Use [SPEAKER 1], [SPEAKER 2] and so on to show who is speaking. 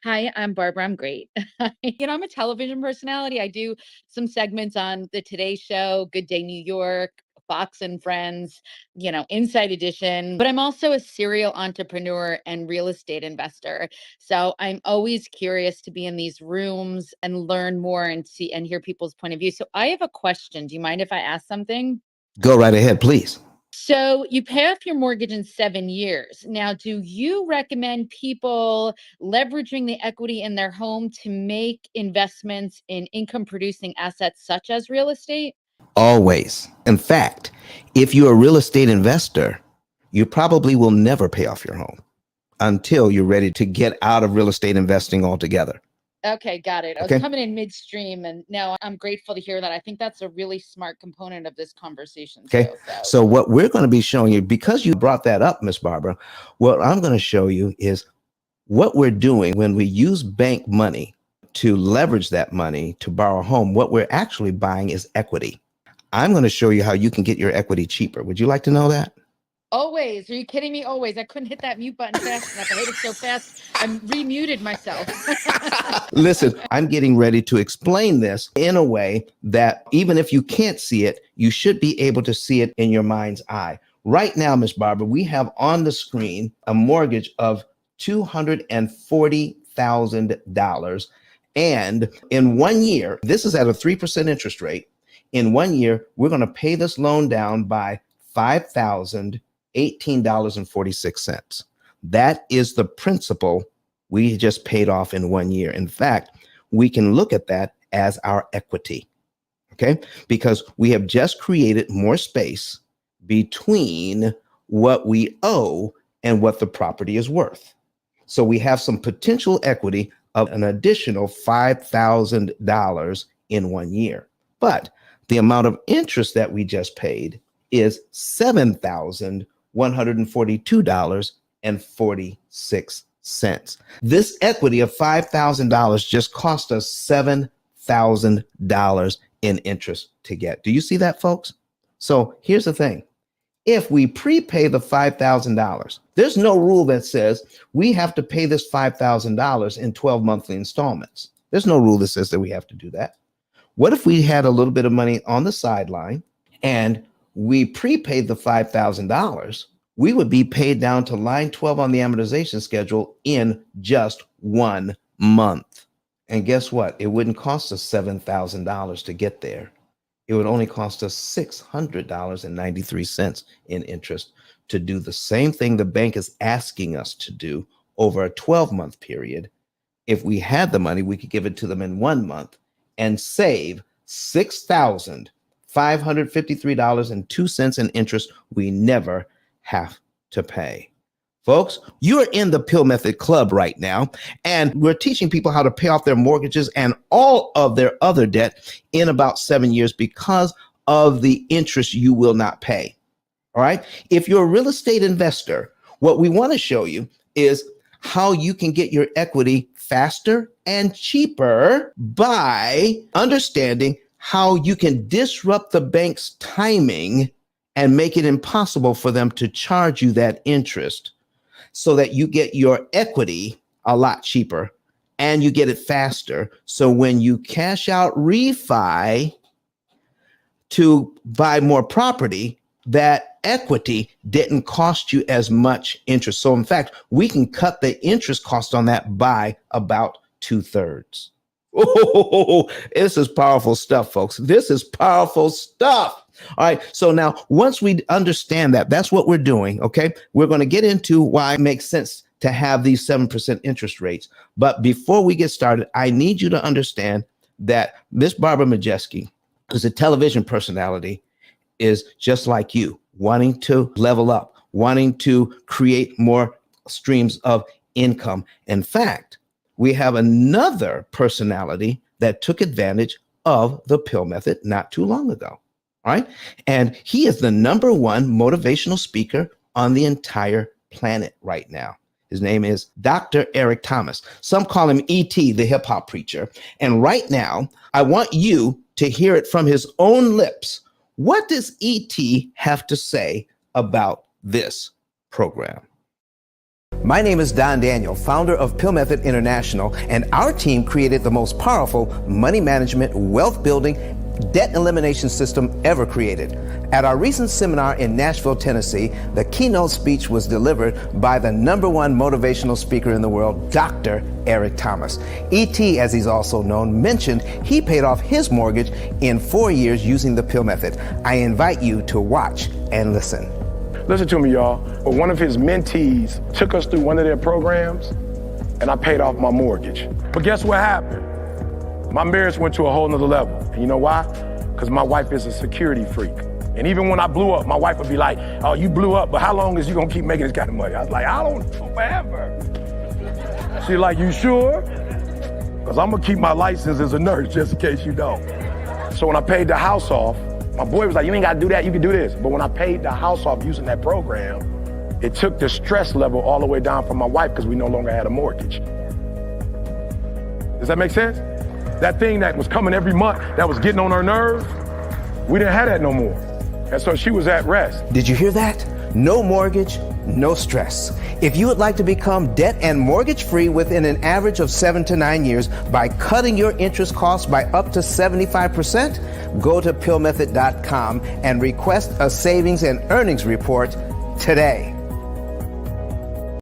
[SPEAKER 1] Hi, I'm Barbara. I'm great. I'm a television personality. I do some segments on the Today Show, Good Day New York, Fox and Friends, Inside Edition. But I'm also a serial entrepreneur and real estate investor. So I'm always curious to be in these rooms and learn more and see and hear people's point of view. So I have a question. Do you mind if I ask something?
[SPEAKER 2] Go right ahead, please.
[SPEAKER 1] So you pay off your mortgage in 7 years. Now, do you recommend people leveraging the equity in their home to make investments in income producing assets such as real estate?
[SPEAKER 2] Always. In fact, if you're a real estate investor, you probably will never pay off your home until you're ready to get out of real estate investing altogether.
[SPEAKER 1] Okay, got it. I was
[SPEAKER 2] Okay.
[SPEAKER 1] coming in midstream, and now I'm grateful to hear that. I think that's a really smart component of this conversation too.
[SPEAKER 2] Okay. So what we're going to be showing you, because you brought that up, Miss Barbara, what I'm going to show you is what we're doing when we use bank money to leverage that money to borrow a home. What we're actually buying is equity. I'm going to show you how you can get your equity cheaper. Would you like to know that?
[SPEAKER 1] Always. Are you kidding me? Always. I couldn't hit that mute button fast enough. I hit it so fast, I remuted myself.
[SPEAKER 2] Listen, I'm getting ready to explain this in a way that even if you can't see it, you should be able to see it in your mind's eye. Right now, Miss Barbara, we have on the screen a mortgage of $240,000. And in 1 year, this is at a 3% interest rate. In 1 year, we're going to pay this loan down by $5,018.46. That is the principal we just paid off in 1 year. In fact, we can look at that as our equity, okay? Because we have just created more space between what we owe and what the property is worth. So we have some potential equity of an additional $5,000 in 1 year. But the amount of interest that we just paid is $7,142.46. This equity of $5,000 just cost us $7,000 in interest to get. Do you see that, folks? So here's the thing. If we prepay the $5,000, there's no rule that says we have to pay this $5,000 in 12 monthly installments. There's no rule that says that we have to do that. What if we had a little bit of money on the sideline and we prepaid the $5,000? We would be paid down to line 12 on the amortization schedule in just 1 month. And guess what? It wouldn't cost us $7,000 to get there. It would only cost us $600.93 in interest to do the same thing the bank is asking us to do over a 12-month period. If we had the money, we could give it to them in 1 month and save $6,553.02 in interest we never have to pay. Folks, you're in the P.I.L.L Method Club right now, and we're teaching people how to pay off their mortgages and all of their other debt in about 7 years because of the interest you will not pay. All right. If you're a real estate investor, what we want to show you is how you can get your equity faster and cheaper by understanding how you can disrupt the bank's timing and make it impossible for them to charge you that interest, so that you get your equity a lot cheaper and you get it faster. So when you cash out refi to buy more property, that equity didn't cost you as much interest. So in fact, we can cut the interest cost on that by about 2/3. Oh, this is powerful stuff, folks. This is powerful stuff. All right. So now, once we understand that, that's what we're doing. Okay. We're going to get into why it makes sense to have these 7% interest rates. But before we get started, I need you to understand that Miss Barbara Majeski, who's a television personality, is just like you, wanting to level up, wanting to create more streams of income. In fact, we have another personality that took advantage of the P.I.L.L method not too long ago. All right. And he is the #1 motivational speaker on the entire planet right now. His name is Dr. Eric Thomas. Some call him E.T., the hip hop preacher. And right now, I want you to hear it from his own lips. What does E.T. have to say about this program? My name is Don Daniel, founder of P.I.L.L Method International, and our team created the most powerful money management, wealth building, debt elimination system ever created. At our recent seminar in Nashville, Tennessee, the keynote speech was delivered by the #1 motivational speaker in the world, Dr. Eric Thomas. E.T., as he's also known, mentioned he paid off his mortgage in 4 years using the P.I.L.L Method. I invite you to watch and listen.
[SPEAKER 3] Listen to me, y'all. But one of his mentees took us through one of their programs, and I paid off my mortgage. But guess what happened? My marriage went to a whole nother level. And you know why? Because my wife is a security freak. And even when I blew up, my wife would be like, oh, you blew up, but how long is you gonna keep making this kind of money? I was like, I don't know, forever. She's like, you sure? Because I'm gonna keep my license as a nurse just in case you don't. So when I paid the house off, my boy was like, you ain't gotta do that, you can do this. But when I paid the house off using that program, it took the stress level all the way down for my wife because we no longer had a mortgage. Does that make sense? That thing that was coming every month, that was getting on her nerves, we didn't have that no more. And so she was at rest.
[SPEAKER 2] Did you hear that? No mortgage, no stress. If you would like to become debt and mortgage free within an average of 7 to 9 years by cutting your interest costs by up to 75%, go to pillmethod.com and request a savings and earnings report today.